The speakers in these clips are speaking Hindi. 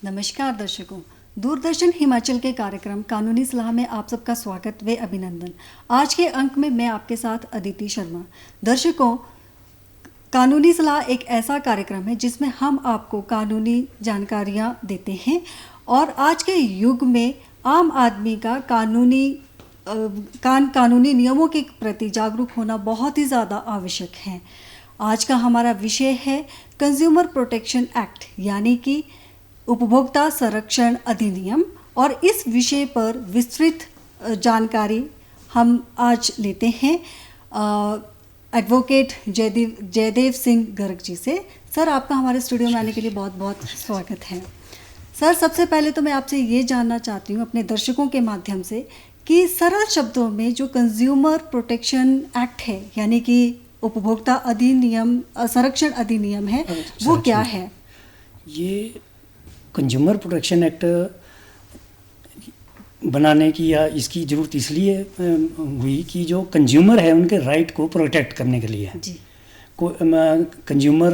नमस्कार दर्शकों, दूरदर्शन हिमाचल के कार्यक्रम कानूनी सलाह में आप सबका स्वागत व अभिनंदन। आज के अंक में मैं आपके साथ अदिति शर्मा। दर्शकों, कानूनी सलाह एक ऐसा कार्यक्रम है जिसमें हम आपको कानूनी जानकारियां देते हैं और आज के युग में आम आदमी का कानूनी नियमों के प्रति जागरूक होना बहुत ही ज़्यादा आवश्यक है। आज का हमारा विषय है कंज्यूमर प्रोटेक्शन एक्ट यानी कि उपभोक्ता संरक्षण अधिनियम, और इस विषय पर विस्तृत जानकारी हम आज लेते हैं एडवोकेट जयदेव सिंह गर्ग जी से। सर, आपका हमारे स्टूडियो में आने के लिए बहुत बहुत स्वागत है। सर, सबसे पहले तो मैं आपसे ये जानना चाहती हूँ अपने दर्शकों के माध्यम से कि सरल शब्दों में जो कंज्यूमर प्रोटेक्शन एक्ट है यानी कि उपभोक्ता अधिनियम संरक्षण अधिनियम है वो क्या है? ये कंज्यूमर प्रोटेक्शन एक्ट बनाने की या इसकी ज़रूरत इसलिए हुई कि जो कंज्यूमर है उनके राइट को प्रोटेक्ट करने के लिए जी। कंज्यूमर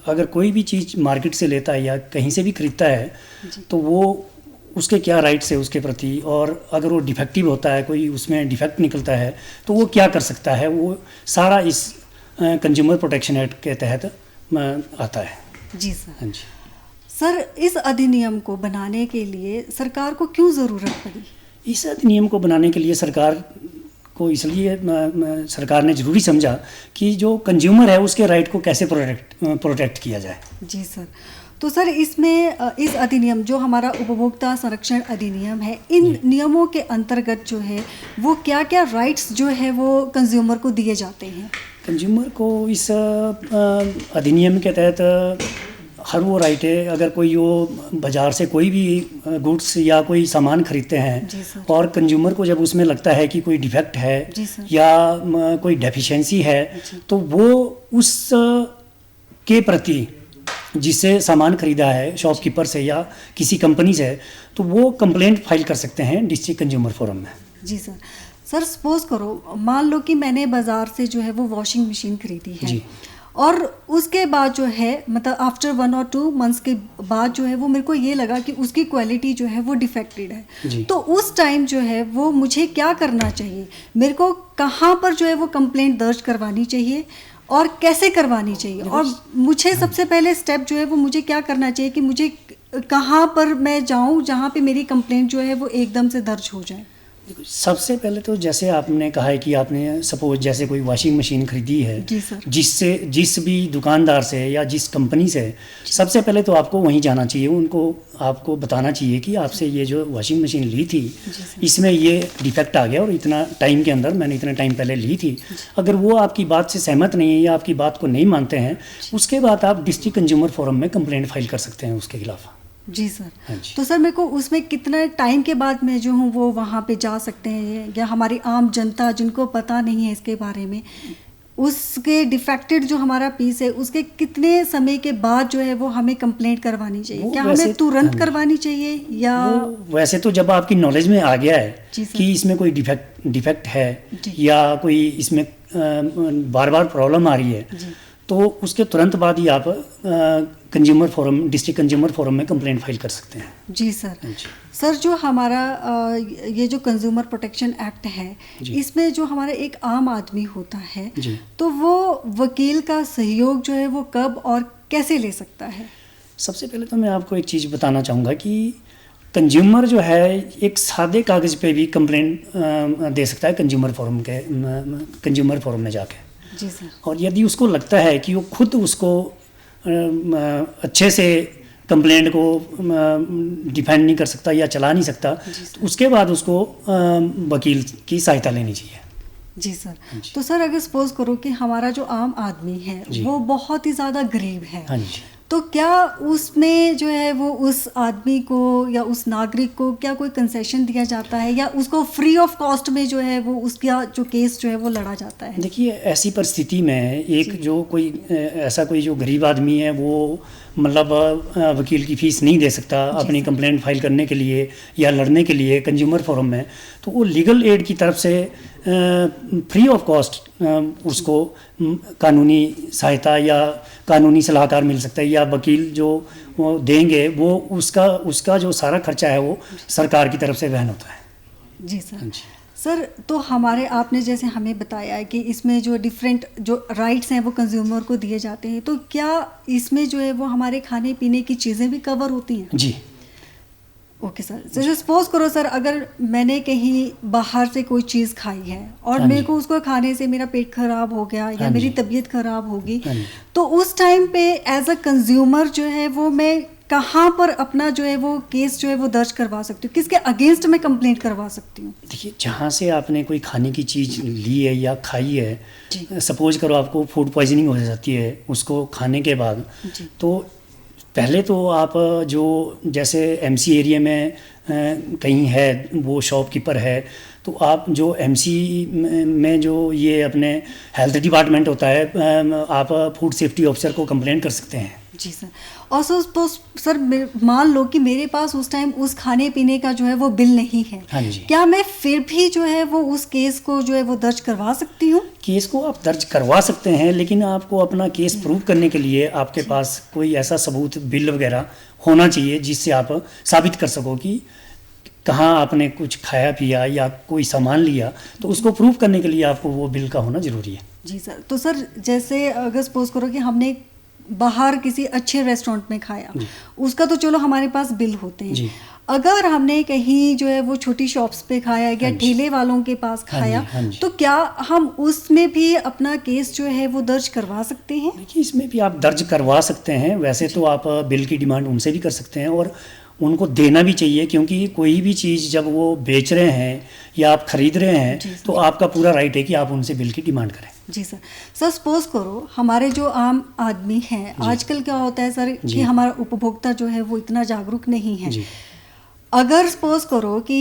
अगर कोई भी चीज़ मार्केट से लेता है या कहीं से भी खरीदता है तो वो उसके क्या राइट्स है उसके प्रति, और अगर वो डिफेक्टिव होता है, कोई उसमें डिफेक्ट निकलता है तो वो क्या कर सकता है, वो सारा इस कंज्यूमर प्रोटेक्शन एक्ट के तहत आता है। जी सर। हाँ जी सर, इस अधिनियम को बनाने के लिए सरकार को क्यों ज़रूरत पड़ी? इस अधिनियम को बनाने के लिए सरकार को इसलिए सरकार ने ज़रूरी समझा कि जो कंज्यूमर है उसके राइट को कैसे प्रोटेक्ट किया जाए। जी सर। तो सर, इसमें इस अधिनियम जो हमारा उपभोक्ता संरक्षण अधिनियम है, इन नियमों के अंतर्गत जो है वो क्या क्या राइट्स जो है वो कंज्यूमर को दिए जाते हैं? कंज्यूमर को इस अधिनियम के तहत हर वो राइट है, अगर कोई वो बाज़ार से कोई भी गुड्स या कोई सामान खरीदते हैं और कंज्यूमर को जब उसमें लगता है कि कोई डिफेक्ट है या कोई डेफिशिएंसी है तो वो उस के प्रति जिससे सामान खरीदा है शॉपकीपर से या किसी कंपनी से, तो वो कंप्लेंट फाइल कर सकते हैं डिस्ट्रिक्ट कंज्यूमर फोरम में। जी सर। सर, सपोज करो, मान लो कि मैंने बाज़ार से जो है वो वॉशिंग मशीन खरीदी है और उसके बाद जो है मतलब आफ्टर 1 और 2 मंथ्स के बाद जो है वो मेरे को ये लगा कि उसकी क्वालिटी जो है वो डिफेक्टेड है, तो उस टाइम जो है वो मुझे क्या करना चाहिए? मेरे को कहाँ पर जो है वो कंप्लेंट दर्ज करवानी चाहिए और कैसे करवानी चाहिए? और मुझे सबसे पहले स्टेप जो है वो मुझे क्या करना चाहिए कि मुझे कहाँ पर मैं जाऊँ जहाँ पे मेरी कंप्लेंट जो है वो एकदम से दर्ज हो जाए? सबसे पहले तो जैसे आपने कहा है कि आपने सपोज जैसे कोई वॉशिंग मशीन खरीदी है जिससे जिस भी दुकानदार से या जिस कंपनी से, सबसे पहले तो आपको वहीं जाना चाहिए, उनको आपको बताना चाहिए कि आपसे ये जो वॉशिंग मशीन ली थी इसमें ये डिफेक्ट आ गया और इतना टाइम के अंदर मैंने इतना टाइम पहले ली थी। अगर वो आपकी बात से सहमत नहीं है या आपकी बात को नहीं मानते हैं, उसके बाद आप डिस्ट्रिक्ट कंज्यूमर फोरम में कंप्लेंट फाइल कर सकते हैं उसके खिलाफ। जी सर। हाँ जी। तो सर, मेरे को उसमें कितना टाइम के बाद मैं जो हूँ वो वहाँ पे जा सकते हैं, या हमारी आम जनता जिनको पता नहीं है इसके बारे में, उसके डिफेक्टेड जो हमारा पीस है उसके कितने समय के बाद जो है वो हमें कंप्लेंट करवानी चाहिए? क्या हमें तुरंत करवानी चाहिए या वैसे तो जब आपकी नॉलेज में आ गया है कि इसमें कोई डिफेक्ट है या कोई इसमें बार बार प्रॉब्लम आ रही है तो उसके तुरंत बाद ही आप consumer forum district consumer forum में कंप्लेंट फाइल कर सकते हैं। जी सर। सर, जो हमारा ये जो कंज्यूमर प्रोटेक्शन एक्ट है इसमें जो हमारा एक आम आदमी होता है तो वो वकील का सहयोग जो है वो कब और कैसे ले सकता है? सबसे पहले तो मैं आपको एक चीज़ बताना चाहूँगा कि कंज्यूमर जो है एक सादे कागज़ पे भी कंप्लेंट दे सकता है कंज्यूमर फोरम में जाके। जी सर। और यदि उसको लगता है कि वो खुद उसको अच्छे से कंप्लेंट को डिफेंड नहीं कर सकता या चला नहीं सकता, तो उसके बाद उसको वकील की सहायता लेनी चाहिए। जी सर। तो सर, अगर सपोज करो कि हमारा जो आम आदमी है वो बहुत ही ज़्यादा गरीब है, तो क्या उसमें जो है वो उस आदमी को या उस नागरिक को क्या कोई कंसेशन दिया जाता है या उसको फ्री ऑफ कॉस्ट में जो है वो उसका जो केस जो है वो लड़ा जाता है? देखिए, ऐसी परिस्थिति में एक जो कोई ऐसा कोई जो गरीब आदमी है वो मतलब वकील की फ़ीस नहीं दे सकता अपनी कंप्लेंट फाइल करने के लिए या लड़ने के लिए कंज्यूमर फोरम में, तो वो लीगल एड की तरफ से फ्री ऑफ कॉस्ट उसको कानूनी सहायता या कानूनी सलाहकार मिल सकता है, या वकील जो वो देंगे वो उसका जो सारा खर्चा है वो सरकार की तरफ से वहन होता है। जी सर। सर, तो हमारे आपने जैसे हमें बताया है कि इसमें जो डिफरेंट जो राइट्स हैं वो कंज्यूमर को दिए जाते हैं, तो क्या इसमें जो है वो हमारे खाने पीने की चीज़ें भी कवर होती हैं? जी। Okay sir. जैसे सपोज करो सर, अगर मैंने कहीं बाहर से कोई चीज़ खाई है और मेरे को उसको खाने से मेरा पेट खराब हो गया या मेरी तबीयत खराब होगी, तो उस टाइम पे एज अ कंज्यूमर जो है वो मैं कहाँ पर अपना जो है वो केस जो है वो दर्ज करवा सकती हूँ, किसके अगेंस्ट मैं कंप्लेंट करवा सकती हूँ? देखिए, जहाँ से आपने कोई खाने की चीज़ ली है या खाई है, सपोज करो आपको फूड पॉइजनिंग हो जाती है उसको खाने के बाद, तो पहले तो आप जो जैसे एमसी एरिया में कहीं है वो शॉपकीपर है, तो आप जो एमसी में जो ये अपने हेल्थ डिपार्टमेंट होता है, आप फूड सेफ्टी ऑफिसर को कंप्लेंट कर सकते हैं। जी सर। और सर मान लो कि मेरे पास उस टाइम उस खाने पीने का जो है वो बिल नहीं है, हाँ जी, क्या मैं फिर भी जो है वो उस केस को जो है वो दर्ज करवा सकती हूँ? केस को आप दर्ज करवा सकते हैं, लेकिन आपको अपना केस प्रूव करने के लिए आपके पास कोई ऐसा सबूत, बिल वगैरह होना चाहिए जिससे आप साबित कर सको कि कहाँ आपने कुछ खाया पिया या कोई सामान लिया, तो उसको प्रूव करने के लिए आपको वो बिल का होना ज़रूरी है। जी सर। तो सर जैसे अगर सपोज करो कि हमने बाहर किसी अच्छे रेस्टोरेंट में खाया, उसका तो चलो हमारे पास बिल होते हैं, अगर हमने कहीं जो है वो छोटी शॉप्स पे खाया या ठेले वालों के पास खाया, तो क्या हम उसमें भी अपना केस जो है वो दर्ज करवा सकते हैं? देखिए, इसमें भी आप दर्ज करवा सकते हैं। वैसे तो आप बिल की डिमांड उनसे भी कर सकते हैं और उनको देना भी चाहिए, क्योंकि कोई भी चीज़ जब वो बेच रहे हैं या आप ख़रीद रहे हैं तो आपका पूरा राइट है कि आप उनसे बिल की डिमांड करें। जी सर। सर सपोज करो हमारे जो आम आदमी हैं, आजकल क्या होता है सर कि हमारा उपभोक्ता जो है वो इतना जागरूक नहीं है। अगर सपोज करो कि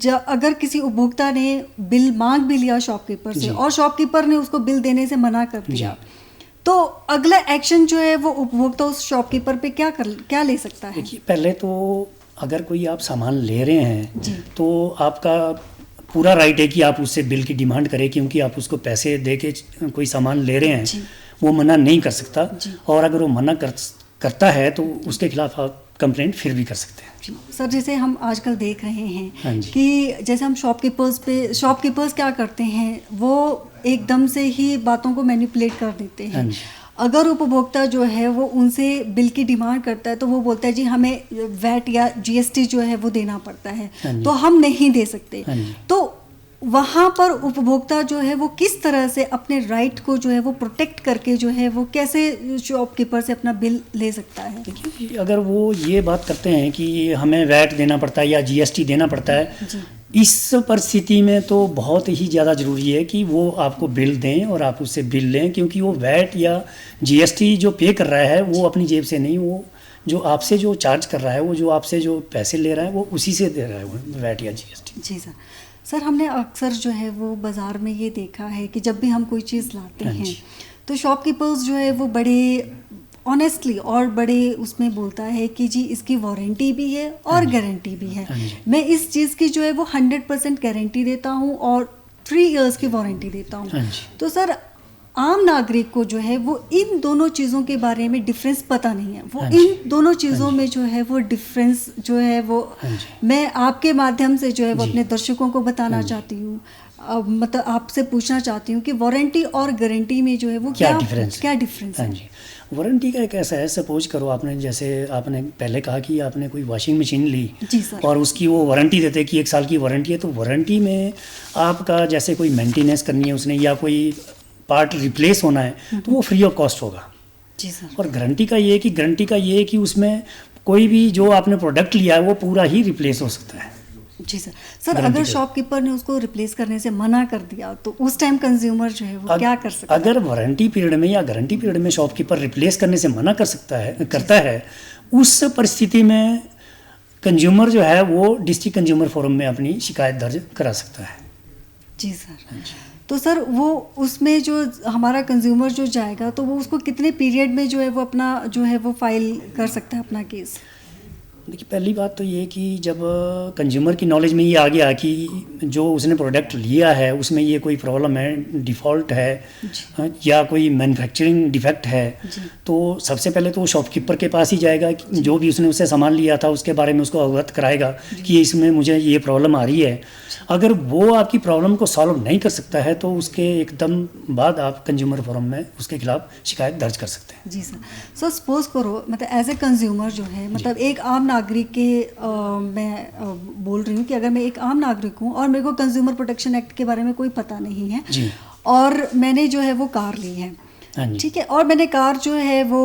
अगर किसी उपभोक्ता ने बिल मांग भी लिया शॉपकीपर से और शॉपकीपर ने उसको बिल देने से मना कर दिया, तो अगला एक्शन जो है वो उपभोक्ता उस शॉपकीपर पे क्या ले सकता है? देखिए, पहले तो अगर कोई आप सामान ले रहे हैं तो आपका पूरा राइट है कि आप उससे बिल की डिमांड करें, क्योंकि आप उसको पैसे दे के कोई सामान ले रहे हैं, वो मना नहीं कर सकता, और अगर वो मना करता है तो उसके खिलाफ आप कंप्लेंट फिर भी कर सकते हैं। सर, जैसे हम आजकल देख रहे हैं कि जैसे हम शॉपकीपर्स क्या करते हैं, वो एकदम से ही बातों को मैनिपुलेट कर देते हैं। अगर उपभोक्ता जो है वो उनसे बिल की डिमांड करता है तो वो बोलता है जी हमें वैट या जीएसटी जो है वो देना पड़ता है, तो हम नहीं दे सकते। तो वहाँ पर उपभोक्ता जो है वो किस तरह से अपने राइट को जो है वो प्रोटेक्ट करके जो है वो कैसे शॉपकीपर से अपना बिल ले सकता है? देखिए, अगर वो ये बात करते हैं कि हमें वैट देना पड़ता है या जीएसटी देना पड़ता है, इस परिस्थिति में तो बहुत ही ज़्यादा ज़रूरी है कि वो आपको बिल दें और आप उससे बिल लें, क्योंकि वो वैट या जीएसटी जो पे कर रहा है वो अपनी जेब से नहीं, वो जो आपसे जो चार्ज कर रहा है, वो जो आपसे जो पैसे ले रहा है वो उसी से दे रहा है, वो वैट या जीएसटी। जी सर। सर, हमने अक्सर जो है वो बाज़ार में ये देखा है कि जब भी हम कोई चीज़ लाते हैं तो शॉपकीपर्स जो है वो बड़े ऑनेस्टली और बड़े उसमें बोलता है कि जी इसकी वारंटी भी है और गारंटी भी है, मैं इस चीज़ की जो है वो 100% गारंटी देता हूँ और 3 इयर्स की वारंटी देता हूँ। तो सर, आम नागरिक को जो है वो इन दोनों चीज़ों के बारे में डिफरेंस पता नहीं है, वो इन दोनों चीज़ों में जो है वो डिफरेंस जो है वो मैं आपके माध्यम से जो है वो अपने दर्शकों को बताना चाहती हूँ, मतलब आपसे पूछना चाहती हूँ कि वारंटी और गारंटी में जो है वो क्या डिफरेंस है? वारंटी का एक ऐसा है, सपोज करो आपने जैसे आपने पहले कहा कि आपने कोई वॉशिंग मशीन ली और उसकी वो वारंटी देते कि 1 साल की वारंटी है, तो वारंटी में आपका जैसे कोई मेंटेनेंस करनी है उसने या कोई पार्ट रिप्लेस होना है तो वो फ्री ऑफ कॉस्ट होगा। जी सर। और गारंटी का ये है कि उसमें कोई भी जो आपने प्रोडक्ट लिया है वो पूरा ही रिप्लेस हो सकता है। जी सर। सर, अगर शॉपकीपर ने उसको रिप्लेस करने से मना कर दिया तो उस टाइम कंज्यूमर जो है वो क्या कर सकता है? अगर वारंटी पीरियड में या गारंटी पीरियड में शॉपकीपर रिप्लेस करने से मना करता है, उस परिस्थिति में कंज्यूमर जो है वो डिस्ट्रिक्ट कंज्यूमर फोरम में अपनी शिकायत दर्ज करा सकता है। जी सर। तो सर, वो उसमें जो हमारा कंज्यूमर जो जाएगा तो वो उसको कितने पीरियड में जो है वो अपना जो है वो फाइल कर सकता है अपना केस? देखिए, पहली बात तो ये कि जब कंज्यूमर की नॉलेज में ये आ गया कि जो उसने प्रोडक्ट लिया है उसमें ये कोई प्रॉब्लम है, डिफ़ॉल्ट है या कोई मैन्युफैक्चरिंग डिफेक्ट है, तो सबसे पहले तो वो शॉपकीपर के पास ही जाएगा, जो भी उसने उससे सामान लिया था उसके बारे में उसको अवगत कराएगा कि इसमें मुझे ये प्रॉब्लम आ रही है। अगर वो आपकी प्रॉब्लम को सॉल्व नहीं कर सकता है तो उसके एकदम बाद आप कंज्यूमर फोरम में उसके खिलाफ शिकायत दर्ज कर सकते हैं। जी सर सपोज करो मतलब एज ए कंज्यूमर जो है मतलब एक आम नागरिक के मैं बोल रही हूँ कि अगर मैं एक आम नागरिक हूँ और मेरे को कंज्यूमर प्रोटेक्शन एक्ट के बारे में कोई पता नहीं है और मैंने जो है वो कार ली है, ठीक है, और मैंने कार जो है वो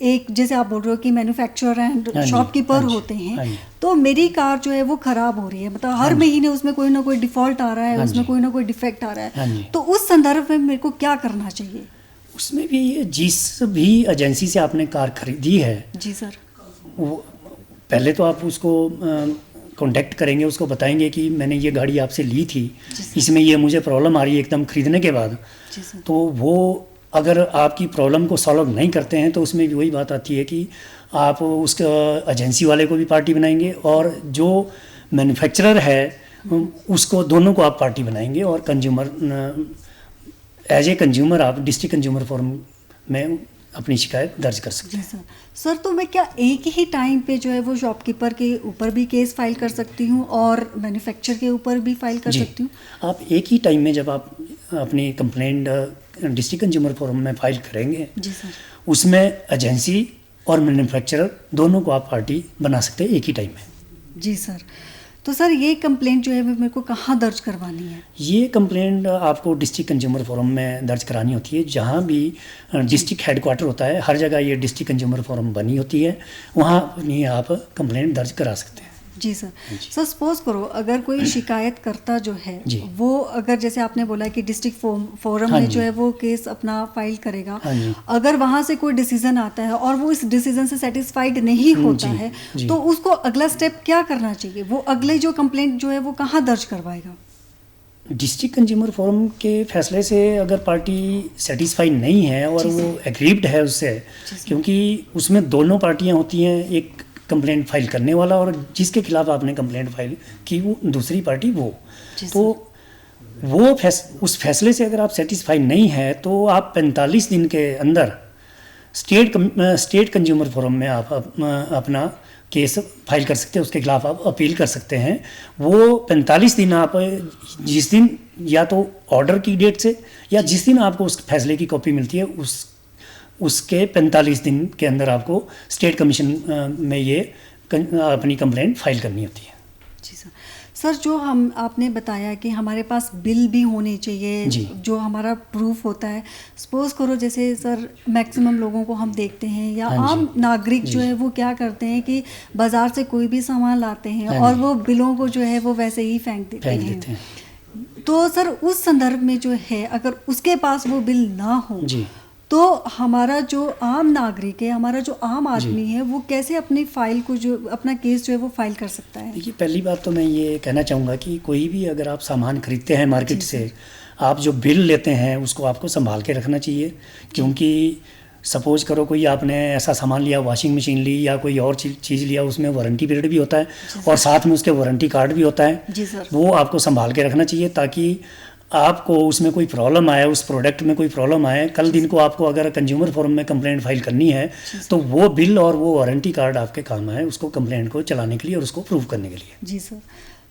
एक जैसे आप बोल रहे हो कि मैन्युफैक्चरर एंड शॉपकीपर होते हैं, तो मेरी कार जो है वो ख़राब हो रही है, मतलब हर महीने उसमें कोई ना कोई डिफ़ॉल्ट आ रहा है, उसमें कोई ना कोई डिफेक्ट आ रहा है, तो उस संदर्भ में मेरे को क्या करना चाहिए? उसमें भी जिस भी एजेंसी से आपने कार खरीदी है, जी सर, वो पहले तो आप उसको कांटेक्ट करेंगे, उसको बताएंगे कि मैंने ये गाड़ी आपसे ली थी, इसमें ये मुझे प्रॉब्लम आ रही है एकदम खरीदने के बाद। तो वो अगर आपकी प्रॉब्लम को सॉल्व नहीं करते हैं तो उसमें भी वही बात आती है कि आप उस एजेंसी वाले को भी पार्टी बनाएंगे और जो मैन्युफैक्चरर है उसको, दोनों को आप पार्टी बनाएंगे और कंज्यूमर एज ए कंज्यूमर आप डिस्ट्रिक्ट कंज्यूमर फोरम में अपनी शिकायत दर्ज कर सकते हैं। सर तो मैं क्या एक ही टाइम पे जो है वो शॉपकीपर के ऊपर भी केस फाइल कर सकती हूँ और मैन्युफैक्चरर के ऊपर भी फाइल कर सकती हूँ? आप एक ही टाइम में जब आप अपनी कंप्लेंट डिस्ट्रिक्ट कंज्यूमर फोरम में फाइल करेंगे, जी सर, उसमें एजेंसी और मैन्युफैक्चरर दोनों को आप पार्टी बना सकते हैं एक ही टाइम में। जी सर, तो सर ये कंप्लेंट जो है मेरे को कहाँ दर्ज करवानी है? ये कंप्लेंट आपको डिस्ट्रिक्ट कंज्यूमर फोरम में दर्ज करानी होती है, जहाँ भी डिस्ट्रिक्ट हेडक्वार्टर होता है हर जगह ये डिस्ट्रिक्ट कंज्यूमर फोरम बनी होती है, वहाँ अपनी आप कंप्लेंट दर्ज करा सकते हैं। जी सर। सर सपोज करो अगर कोई शिकायत करता जो है वो अगर जैसे आपने बोला कि डिस्ट्रिक्ट फोरम में जो है वो केस अपना फाइल करेगा, अगर वहाँ से कोई डिसीजन आता है और वो इस डिसीजन से सेटिस्फाइड नहीं होता है तो उसको अगला स्टेप क्या करना चाहिए? वो अगले जो कंप्लेंट जो है वो कहाँ दर्ज करवाएगा? डिस्ट्रिक्ट कंज्यूमर फोरम के फैसले से अगर पार्टी सेटिस्फाइड नहीं है और वो एग्रीव्ड है उससे, क्योंकि उसमें दोनों पार्टियां होती हैं, एक कंप्लेंट फाइल करने वाला और जिसके खिलाफ आपने कंप्लेंट फाइल की वो दूसरी पार्टी वो, तो वो उस फैसले से अगर आप सेटिस्फाइड नहीं है तो आप 45 दिन के अंदर स्टेट कंज्यूमर फोरम में आप अपना केस फाइल कर सकते हैं, उसके खिलाफ आप अपील कर सकते हैं। वो 45 दिन आप जिस दिन या तो ऑर्डर की डेट से या जिस दिन आपको उस फैसले की कॉपी मिलती है उसके 45 दिन के अंदर आपको स्टेट कमीशन में ये अपनी कंप्लेंट फाइल करनी होती है। जी सर। सर जो आपने बताया कि हमारे पास बिल भी होने चाहिए जो हमारा प्रूफ होता है, सपोज करो जैसे सर मैक्सिमम लोगों को हम देखते हैं या आम नागरिक जो है वो क्या करते हैं कि बाज़ार से कोई भी सामान लाते हैं और वो बिलों को जो है वो वैसे ही फेंक देते हैं। तो सर उस संदर्भ में जो है अगर उसके पास वो बिल ना हो तो हमारा जो आम नागरिक है, हमारा जो आम आदमी है, वो कैसे अपनी फाइल को जो अपना केस जो है वो फाइल कर सकता है? देखिए पहली बात तो मैं ये कहना चाहूँगा कि कोई भी अगर आप सामान खरीदते हैं मार्केट से, आप जो बिल लेते हैं उसको आपको संभाल के रखना चाहिए, क्योंकि सपोज करो कोई आपने ऐसा सामान लिया, वॉशिंग मशीन ली या कोई और चीज़ लिया, उसमें वारंटी पीरियड भी होता है और साथ में उसके वारंटी कार्ड भी होता है, वो आपको संभाल के रखना चाहिए ताकि आपको उसमें कोई प्रॉब्लम आए, उस प्रोडक्ट में कोई प्रॉब्लम आए, कल दिन को आपको अगर कंज्यूमर फोरम में कंप्लेंट फाइल करनी है तो वो बिल और वो वारंटी कार्ड आपके काम आए उसको कंप्लेंट को चलाने के लिए और उसको प्रूव करने के लिए। जी सर।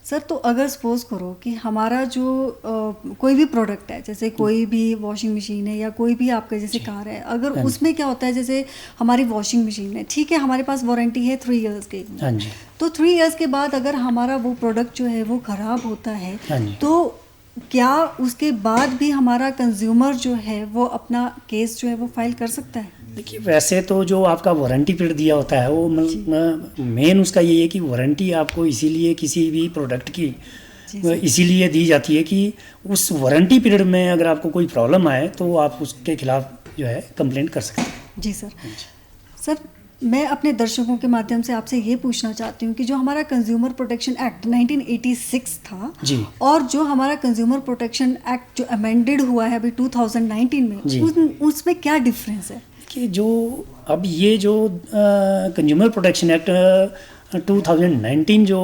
सर तो अगर सपोज करो कि हमारा जो कोई भी प्रोडक्ट है, जैसे कोई भी वॉशिंग मशीन है या कोई भी आपका जैसे कार है, अगर उसमें क्या होता है जैसे हमारी वॉशिंग मशीन है, ठीक है, हमारे पास वारंटी है 3 इयर्स की, तो 3 इयर्स के बाद अगर हमारा वो प्रोडक्ट जो है वो ख़राब होता है तो क्या उसके बाद भी हमारा कंज्यूमर जो है वो अपना केस जो है वो फाइल कर सकता है? देखिए वैसे तो जो आपका वारंटी पीरियड दिया होता है वो मेन उसका ये है कि वारंटी आपको इसीलिए किसी भी प्रोडक्ट की इसीलिए दी जाती है कि उस वारंटी पीरियड में अगर आपको कोई प्रॉब्लम आए तो आप उसके खिलाफ जो है कंप्लेंट कर सकते हैं। जी सर। सर मैं अपने दर्शकों के माध्यम से आपसे ये पूछना चाहती हूँ कि जो हमारा कंज्यूमर प्रोटेक्शन एक्ट 1986 था और जो हमारा कंज्यूमर प्रोटेक्शन एक्ट जो अमेंडेड हुआ है अभी 2019 में, उसमें क्या डिफरेंस है? कि जो अब ये जो कंज्यूमर प्रोटेक्शन एक्ट 2019 जो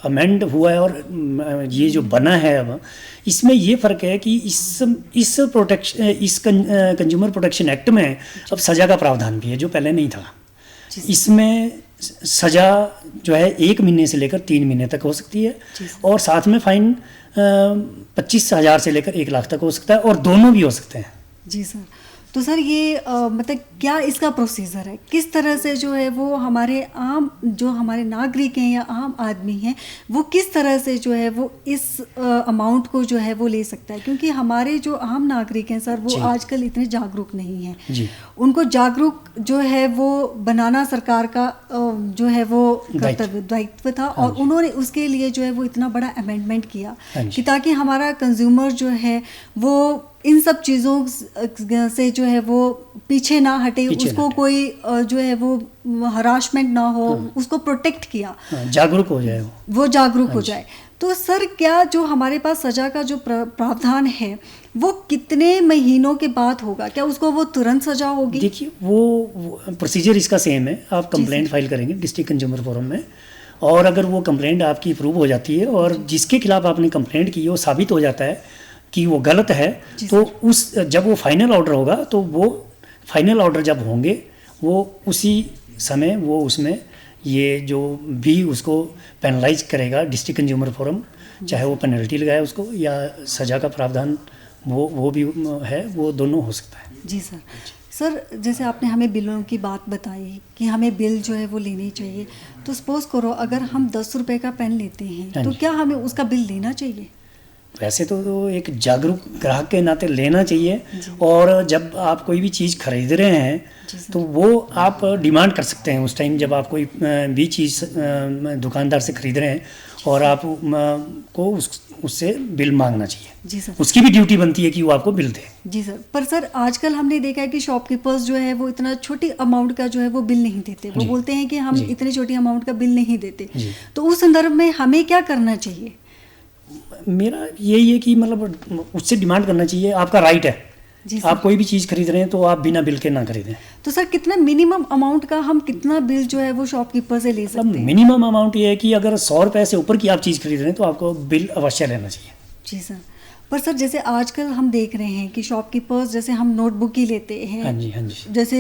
अमेंड हुआ है और ये जो बना है अब, इसमें ये फ़र्क है कि इस प्रोटेक्शन, इस कंज्यूमर प्रोटेक्शन एक्ट में अब सज़ा का प्रावधान भी है, जो पहले नहीं था। इसमें सज़ा जो है 1 महीने से लेकर 3 महीने तक हो सकती है, और साथ में फ़ाइन 25,000 से लेकर 1 लाख तक हो सकता है, और दोनों भी हो सकते हैं। जी सर। तो सर ये मतलब क्या इसका प्रोसीजर है, किस तरह से जो है वो हमारे आम जो हमारे नागरिक हैं या आम आदमी हैं वो किस तरह से जो है वो इस अमाउंट को जो है वो ले सकता है, क्योंकि हमारे जो आम नागरिक हैं सर वो आजकल इतने जागरूक नहीं हैं। उनको जागरूक जो है वो बनाना सरकार का जो है वो कर्तव्य दायित्व था, और उन्होंने उसके लिए जो है वो इतना बड़ा अमेंडमेंट किया कि ताकि हमारा कंज्यूमर जो है वो इन सब चीज़ों से जो है वो पीछे ना हटे, उसको कोई जो है वो हरासमेंट ना हो, उसको प्रोटेक्ट किया, जागरूक हो जाए, वो जागरूक हो जाए। तो सर क्या जो हमारे पास सज़ा का जो प्रावधान है वो कितने महीनों के बाद होगा, क्या उसको वो तुरंत सज़ा होगी? देखिए वो प्रोसीजर इसका सेम है। आप कंप्लेंट फाइल करेंगे डिस्ट्रिक्ट कंज्यूमर फोरम में, और अगर वो कंप्लेंट आपकी अप्रूव हो जाती है और जिसके खिलाफ आपने कंप्लेंट की वो साबित हो जाता है कि वो गलत है, तो जब वो फाइनल ऑर्डर होगा, तो वो फाइनल ऑर्डर जब होंगे वो उसी समय वो उसमें ये जो भी उसको पेनलाइज करेगा डिस्ट्रिक्ट कंज्यूमर फोरम, चाहे वो पेनल्टी लगाए उसको या सज़ा का प्रावधान वो भी है, वो दोनों हो सकता है। जी सर। सर जैसे आपने हमें बिलों की बात बताई कि हमें बिल जो है वो लेनी चाहिए, तो सपोज़ करो अगर हम 10 रुपये का पेन लेते हैं तो क्या हमें उसका बिल लेना चाहिए? वैसे तो एक जागरूक ग्राहक के नाते लेना चाहिए, और जब आप कोई भी चीज़ खरीद रहे हैं तो वो आप डिमांड कर सकते हैं उस टाइम, जब आप कोई भी चीज़ दुकानदार से खरीद रहे हैं, और आप को उससे बिल मांगना चाहिए। जी सर। उसकी भी ड्यूटी बनती है कि वो आपको बिल दे। जी सर। पर सर आजकल हमने देखा है कि शॉपकीपर्स जो है वो इतना छोटी अमाउंट का जो है वो बिल नहीं देते, वो बोलते हैं कि हम इतनी छोटी अमाउंट का बिल नहीं देते, तो उस संदर्भ में हमें क्या करना चाहिए? मेरा यही है कि मतलब उससे डिमांड करना चाहिए, आपका राइट है। आप कोई भी चीज़ खरीद रहे हैं तो आप बिना बिल के ना खरीदें। तो सर कितना मिनिमम अमाउंट का हम कितना बिल जो है वो शॉपकीपर से ले सकते हैं? मिनिमम अमाउंट ये है कि अगर 100 रुपये से ऊपर की आप चीज़ खरीद रहे हैं तो आपको बिल अवश्य लेना चाहिए। जी सर। पर सर जैसे आजकल हम देख रहे हैं कि शॉपकीपर्स, जैसे हम नोटबुक ही लेते हैं, हाँ जी, जैसे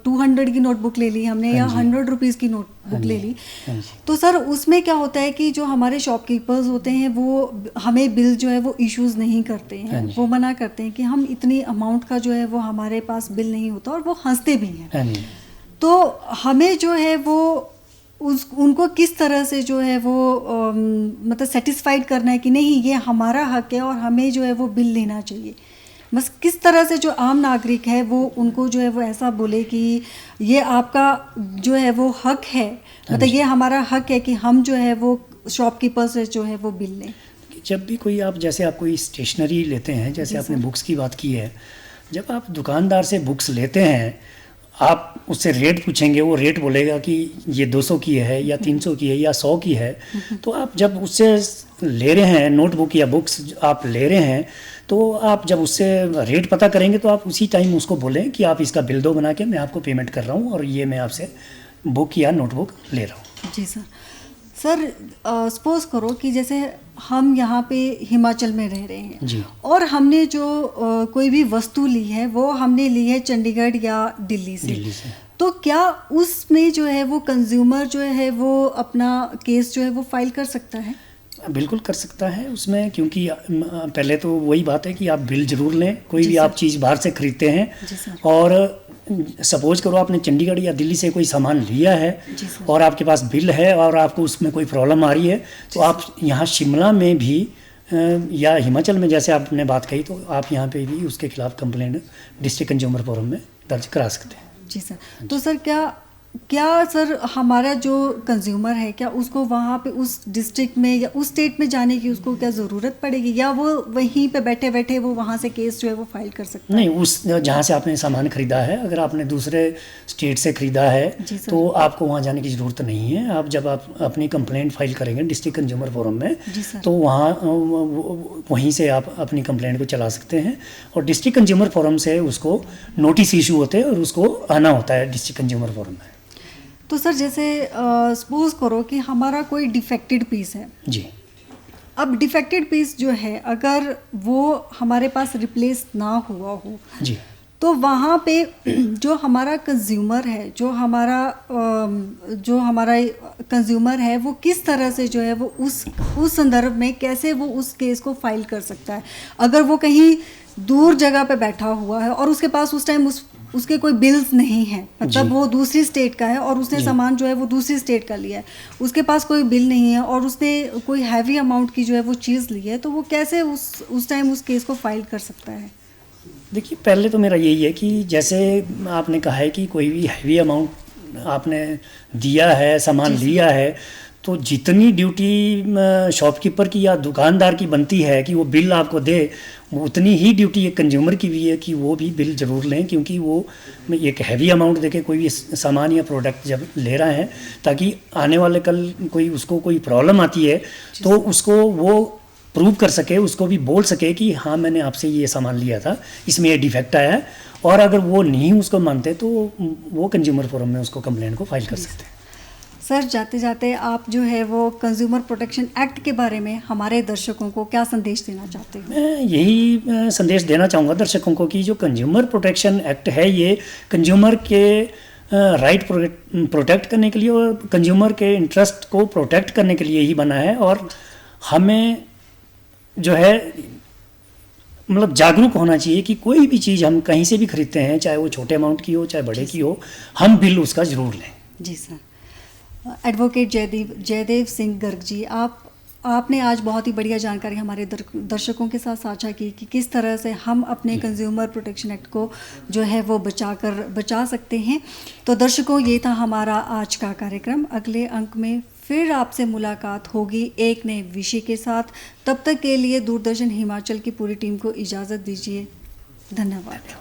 200 की नोटबुक ले ली हमने, या 100 रुपीज़ की नोटबुक ले ली, तो सर उसमें क्या होता है कि जो हमारे शॉपकीपर्स होते हैं वो हमें बिल जो है वो इश्यूज़ नहीं करते हैं, वो मना करते हैं कि हम इतनी अमाउंट का जो है वो हमारे पास बिल नहीं होता, और वो हंसते भी हैं। तो हमें जो है वो उनको किस तरह से जो है वो मतलब सेटिस्फाइड करना है कि नहीं ये हमारा हक है और हमें जो है वो बिल लेना चाहिए, बस किस तरह से जो आम नागरिक है वो उनको जो है वो ऐसा बोले कि ये आपका जो है वो हक है, मतलब ये हमारा हक है कि हम जो है वो शॉपकीपर से जो है वो बिल लें। जब भी कोई आप जैसे आप कोई स्टेशनरी लेते हैं, जैसे आपने बुक्स की बात की है, जब आप दुकानदार से बुक्स लेते हैं आप उससे रेट पूछेंगे, वो रेट बोलेगा कि ये 200 की है या 300 की है या 100 की है, तो आप जब उससे ले रहे हैं नोटबुक या बुक्स आप ले रहे हैं, तो आप जब उससे रेट पता करेंगे तो आप उसी टाइम उसको बोलें कि आप इसका बिल दो बना के, मैं आपको पेमेंट कर रहा हूँ और ये मैं आपसे बुक या नोटबुक ले रहा हूँ। जी सर। सर सपोज़ करो कि जैसे हम यहाँ पे हिमाचल में रह रहे हैं जी, और हमने जो कोई भी वस्तु ली है वो हमने ली है चंडीगढ़ या दिल्ली से, तो क्या उसमें जो है वो कंज्यूमर जो है वो अपना केस जो है वो फाइल कर सकता है? बिल्कुल कर सकता है उसमें, क्योंकि पहले तो वही बात है कि आप बिल ज़रूर लें, कोई भी आप चीज़ बाहर से खरीदते हैं, और सपोज करो आपने चंडीगढ़ या दिल्ली से कोई सामान लिया है और आपके पास बिल है और आपको उसमें कोई प्रॉब्लम आ रही है, तो आप यहाँ शिमला में भी या हिमाचल में जैसे आपने बात कही, तो आप यहाँ पे भी उसके खिलाफ कंप्लेंट डिस्ट्रिक्ट कंज्यूमर फोरम में दर्ज करा सकते हैं। जी सर। तो सर क्या सर हमारा जो कंज्यूमर है क्या उसको वहाँ पे उस डिस्ट्रिक्ट में या उस स्टेट में जाने की उसको क्या ज़रूरत पड़ेगी, या वो वहीं पे बैठे बैठे वो वहाँ से केस जो है वो फाइल कर सकता है? नहीं, उस जहाँ से आपने सामान खरीदा है, अगर आपने दूसरे स्टेट से खरीदा है तो आपको वहाँ जाने की ज़रूरत नहीं है। आप जब आप अपनी कंप्लेंट फाइल करेंगे डिस्ट्रिक्ट कंज्यूमर फोरम में, तो वहाँ वहीं से आप अपनी कंप्लेंट को चला सकते हैं, और डिस्ट्रिक्ट कंज्यूमर फोरम से उसको नोटिस इशू होते हैं और उसको आना होता है डिस्ट्रिक्ट कंज्यूमर फोरम में। तो सर जैसे सपोज करो कि हमारा कोई डिफेक्टेड पीस है जी। अब डिफेक्टेड पीस जो है अगर वो हमारे पास रिप्लेस ना हुआ हो जी। तो वहाँ पे जो हमारा कंज्यूमर है, जो हमारा कंज्यूमर है, वो किस तरह से जो है वो उस संदर्भ में कैसे वो उस केस को फाइल कर सकता है। अगर वो कहीं दूर जगह पे बैठा हुआ है और उसके पास उस टाइम उसके कोई बिल्स नहीं है, मतलब वो दूसरी स्टेट का है और उसने सामान जो है वो दूसरी स्टेट का लिया है, उसके पास कोई बिल नहीं है और उसने कोई हैवी अमाउंट की जो है वो चीज़ ली है, तो वो कैसे उस टाइम उस केस को फाइल कर सकता है? देखिए, पहले तो मेरा यही है कि जैसे आपने कहा है कि कोई भी हैवी अमाउंट आपने दिया है, सामान लिया है, तो जितनी ड्यूटी शॉपकीपर की या दुकानदार की बनती है कि वो बिल आपको दे, वो उतनी ही ड्यूटी एक कंज्यूमर की भी है कि वो भी बिल ज़रूर लें, क्योंकि वो एक हैवी अमाउंट देके कोई भी सामान या प्रोडक्ट जब ले रहे हैं, ताकि आने वाले कल उसको कोई प्रॉब्लम आती है तो उसको वो प्रूव कर सके, उसको भी बोल सके कि हाँ मैंने आपसे ये सामान लिया था, इसमें ये डिफेक्ट आया है। और अगर वो नहीं उसको मानते तो वो कंज्यूमर फोरम में उसको कंप्लेंट को फाइल कर सकते हैं। सर जाते जाते आप जो है वो कंज्यूमर प्रोटेक्शन एक्ट के बारे में हमारे दर्शकों को क्या संदेश देना चाहते हैं? मैं यही संदेश देना चाहूँगा दर्शकों को कि जो कंज्यूमर प्रोटेक्शन एक्ट है, ये कंज्यूमर के राइट प्रोटेक्ट करने के लिए और कंज्यूमर के इंटरेस्ट को प्रोटेक्ट करने के लिए ही बना है। और हमें जो है मतलब जागरूक होना चाहिए कि कोई भी चीज़ हम कहीं से भी खरीदते हैं, चाहे वो छोटे अमाउंट की हो चाहे बड़े की हो, हम बिल उसका ज़रूर लें। जी सर। एडवोकेट जयदेव सिंह गर्ग जी, आपने आज बहुत ही बढ़िया जानकारी हमारे दर्शकों के साथ साझा की कि किस तरह से हम अपने कंज्यूमर प्रोटेक्शन एक्ट को जो है वो बचा सकते हैं। तो दर्शकों, ये था हमारा आज का कार्यक्रम। अगले अंक में फिर आपसे मुलाकात होगी एक नए विषय के साथ। तब तक के लिए दूरदर्शन हिमाचल की पूरी टीम को इजाज़त दीजिए। धन्यवाद।